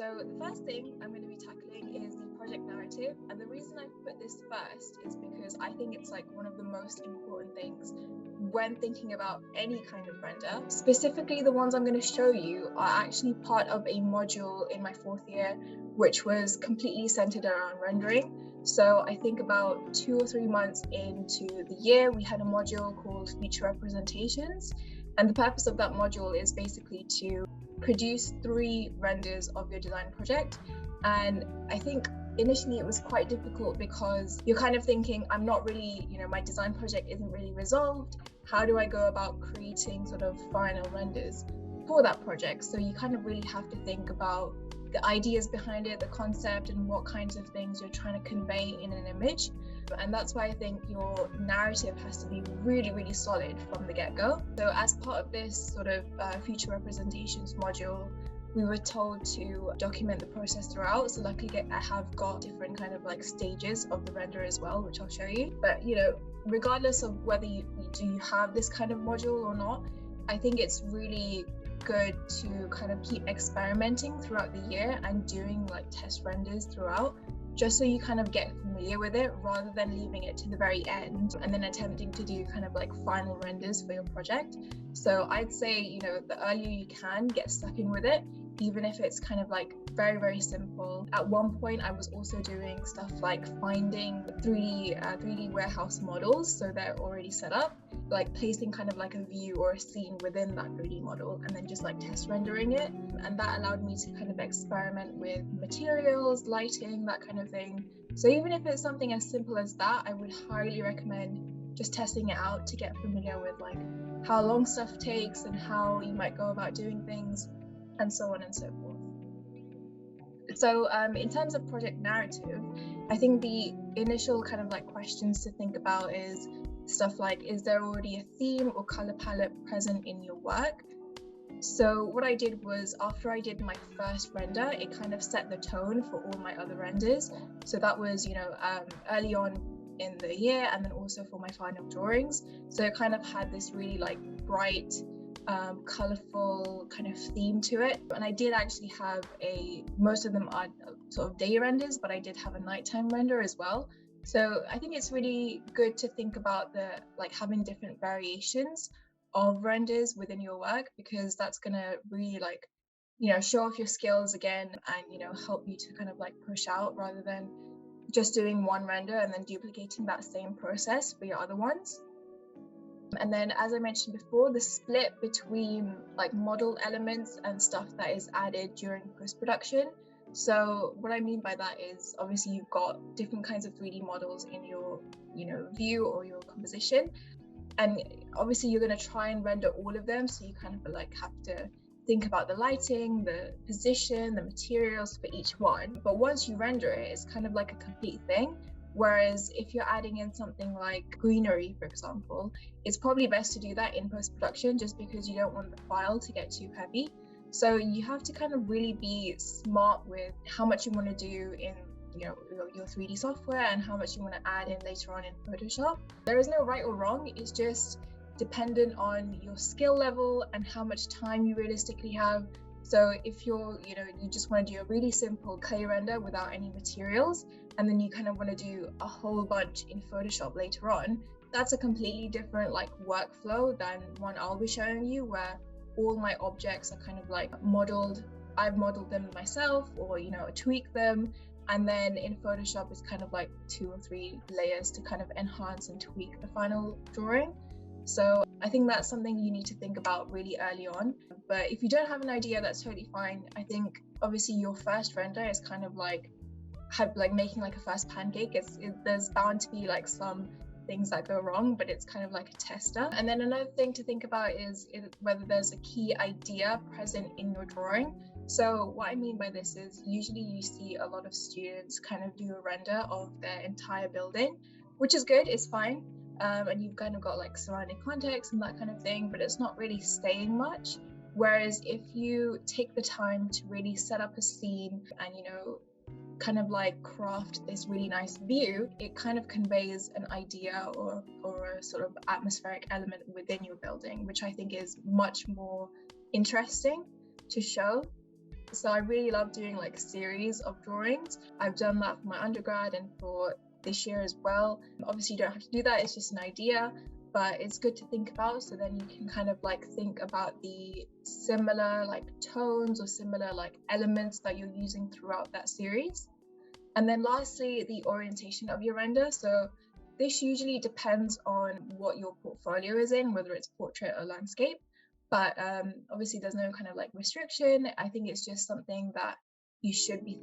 So the first thing I'm going to be tackling is the project narrative, and the reason I put this first is because I think it's like one of the most important things when thinking about any kind of render. Specifically, the ones I'm going to show you are actually part of a module in my 4th year, which was completely centered around rendering. So I think about 2 or 3 months into the year, we had a module called Feature Representations. And the purpose of that module is basically to produce 3 renders of your design project. And I think initially it was quite difficult because you're kind of thinking, I'm not really, my design project isn't really resolved. How do I go about creating sort of final renders for that project? So you kind of really have to think about the ideas behind it, the concept, and what kinds of things you're trying to convey in an image. And that's why I think your narrative has to be really, really solid from the get-go. So as part of this sort of feature representations module, we were told to document the process throughout. So luckily I have got different kind of like stages of the render as well, which I'll show you. But regardless of whether you have this kind of module or not, I think it's really good to kind of keep experimenting throughout the year and doing like test renders throughout, just so you kind of get familiar with it rather than leaving it to the very end and then attempting to do kind of like final renders for your project. So I'd say, the earlier you can get stuck in with it, even if it's kind of like very, very simple. At one point, I was also doing stuff like finding 3D warehouse models, so they're already set up, like placing kind of like a view or a scene within that 3D model and then just like test rendering it. And that allowed me to kind of experiment with materials, lighting, that kind of thing. So even if it's something as simple as that, I would highly recommend just testing it out to get familiar with like how long stuff takes and how you might go about doing things, and so on and so forth. So in terms of project narrative, I think the initial kind of like questions to think about is stuff like, is there already a theme or color palette present in your work? So what I did was, after I did my first render, it kind of set the tone for all my other renders. So that was, early on in the year, and then also for my final drawings. So it kind of had this really like bright, colorful kind of theme to it. And I did actually have most of them are sort of day renders, but I did have a nighttime render as well. So I think it's really good to think about having different variations of renders within your work, because that's going to really show off your skills again and help you to kind of like push out, rather than just doing one render and then duplicating that same process for your other ones. And then, as I mentioned before, the split between like model elements and stuff that is added during post-production. So what I mean by that is, obviously you've got different kinds of 3D models in your view or your composition, and obviously you're going to try and render all of them, so you kind of like have to think about the lighting, the position, the materials for each one. But once you render it, it's kind of like a complete thing. Whereas if you're adding in something like greenery, for example, it's probably best to do that in post-production, just because you don't want the file to get too heavy. So you have to kind of really be smart with how much you want to do in your 3D software and how much you want to add in later on in Photoshop. There is no right or wrong, it's just dependent on your skill level and how much time you realistically have. So if you just want to do a really simple clay render without any materials, and then you kind of want to do a whole bunch in Photoshop later on, that's a completely different workflow than one I'll be showing you, where all my objects are kind of like modeled. I've modeled them myself, or tweak them, and then in Photoshop it's kind of like 2 or 3 layers to kind of enhance and tweak the final drawing. So I think that's something you need to think about really early on. But if you don't have an idea, that's totally fine. I think obviously your first render is kind of like making like a first pancake. There's bound to be like some things that go wrong, but it's kind of like a tester. And then another thing to think about is whether there's a key idea present in your drawing. So what I mean by this is, usually you see a lot of students kind of do a render of their entire building, which is good, it's fine. And you've kind of got like surrounding context and that kind of thing, but it's not really saying much. Whereas if you take the time to really set up a scene and kind of like craft this really nice view, it kind of conveys an idea or a sort of atmospheric element within your building, which I think is much more interesting to show. So I really love doing like a series of drawings. I've done that for my undergrad and for this year as well. Obviously, you don't have to do that, it's just an idea, but it's good to think about, so then you can kind of like think about the similar like tones or similar like elements that you're using throughout that series. And then lastly, the orientation of your render. So this usually depends on what your portfolio is in, whether it's portrait or landscape. But obviously there's no kind of like restriction. I think it's just something that you should be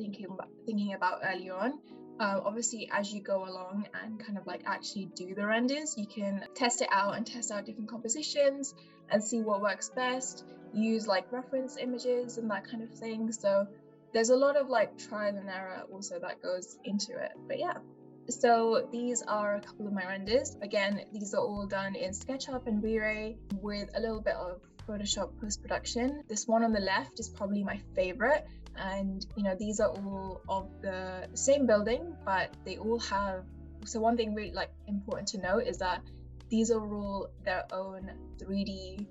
thinking about early on. Obviously, as you go along and kind of like actually do the renders, you can test it out and test out different compositions and see what works best. Use like reference images and that kind of thing. So there's a lot of like trial and error also that goes into it. But yeah. So these are a couple of my renders. Again, these are all done in SketchUp and V-Ray with a little bit of Photoshop post-production. This one on the left is probably my favorite. And, you know, these are all of the same building, but they all have, so one thing really like important to note is that these are all their own 3D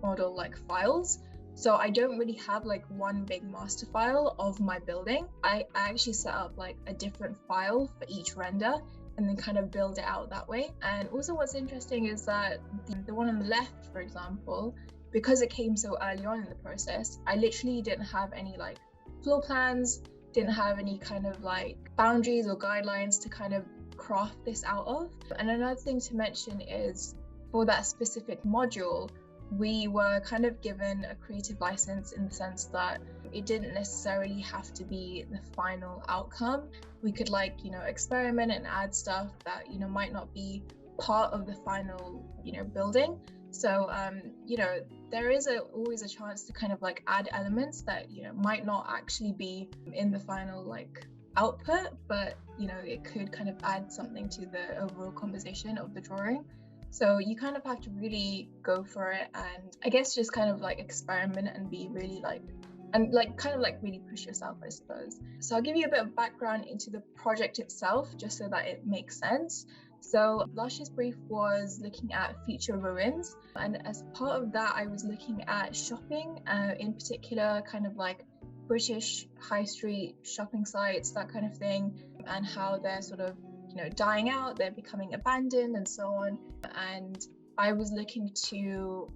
model like files. So I don't really have like one big master file of my building. I actually set up like a different file for each render and then kind of build it out that way. And also what's interesting is that the one on the left, for example, because it came so early on in the process, I literally didn't have any like floor plans, didn't have any kind of like boundaries or guidelines to kind of craft this out of. And another thing to mention is for that specific module, we were kind of given a creative license in the sense that it didn't necessarily have to be the final outcome. We could like, you know, experiment and add stuff that, you know, might not be part of the final, you know, building. So, you know, there is always a chance to kind of like add elements that, you know, might not actually be in the final like output, but, you know, it could kind of add something to the overall composition of the drawing. So you kind of have to really go for it and I guess just kind of like experiment and be really like, and like kind of like really push yourself, I suppose. So I'll give you a bit of background into the project itself, just so that it makes sense. So last year's brief was looking at future ruins, and as part of that I was looking at shopping, in particular kind of like British high street shopping sites, that kind of thing, and how they're sort of, you know, dying out, they're becoming abandoned and so on. And I was looking to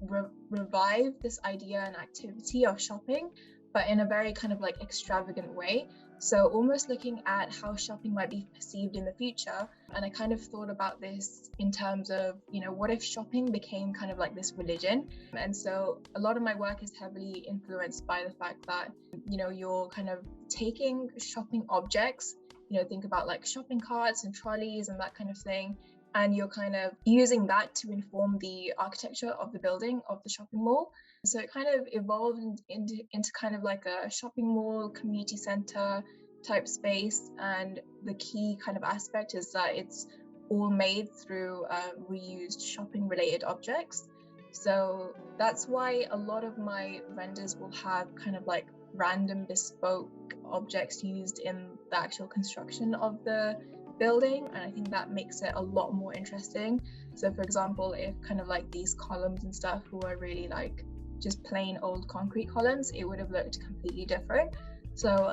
revive this idea and activity of shopping, but in a very kind of like extravagant way. So almost looking at how shopping might be perceived in the future. And I kind of thought about this in terms of, you know, what if shopping became kind of like this religion? And so a lot of my work is heavily influenced by the fact that, you know, you're kind of taking shopping objects, you know, think about like shopping carts and trolleys and that kind of thing, and you're kind of using that to inform the architecture of the building of the shopping mall. So it kind of evolved into kind of like a shopping mall, community center type space. And the key kind of aspect is that it's all made through reused shopping related objects. So that's why a lot of my renders will have kind of like random bespoke objects used in the actual construction of the building, and I think that makes it a lot more interesting. So for example, if kind of like these columns and stuff were really like just plain old concrete columns, it would have looked completely different. So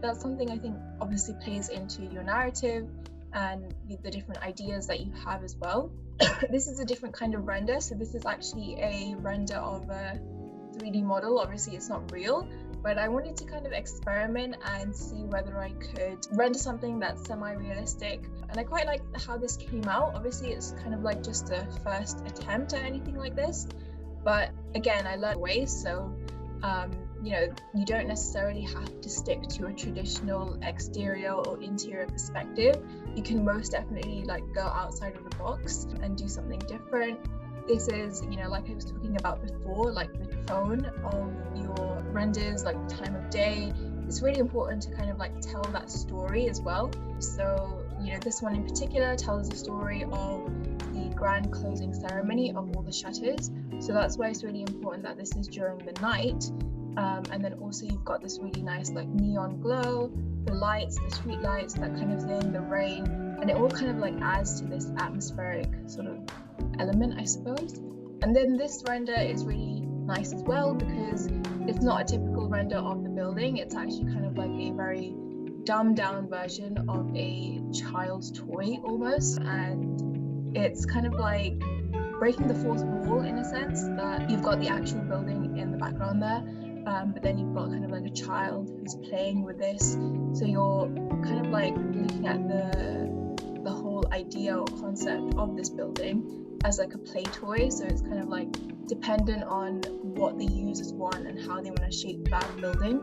that's something I think obviously plays into your narrative and the different ideas that you have as well. This is a different kind of render. So this is actually a render of a 3D model. Obviously it's not real, but I wanted to kind of experiment and see whether I could render something that's semi-realistic. And I quite like how this came out. Obviously it's kind of like just a first attempt at anything like this, but again, I learned ways. So you know, you don't necessarily have to stick to a traditional exterior or interior perspective. You can most definitely like go outside of the box and do something different. This is, you know, like I was talking about before, like the tone of your renders, like the time of day. It's really important to kind of like tell that story as well. So, you know, this one in particular tells the story of the grand closing ceremony of all the shutters. So that's why it's really important that this is during the night. And then also you've got this really nice like neon glow, the lights, the street lights, that kind of thing, the rain, and it all kind of like adds to this atmospheric sort of element, I suppose. And then this render is really nice as well, because it's not a typical render of the building. It's actually kind of like a very dumbed down version of a child's toy almost, and it's kind of like breaking the fourth wall in a sense, that you've got the actual building in the background there, but then you've got kind of like a child who's playing with this, so you're kind of like looking at the whole idea or concept of this building as like a play toy. So it's kind of like dependent on what the users want and how they want to shape that building.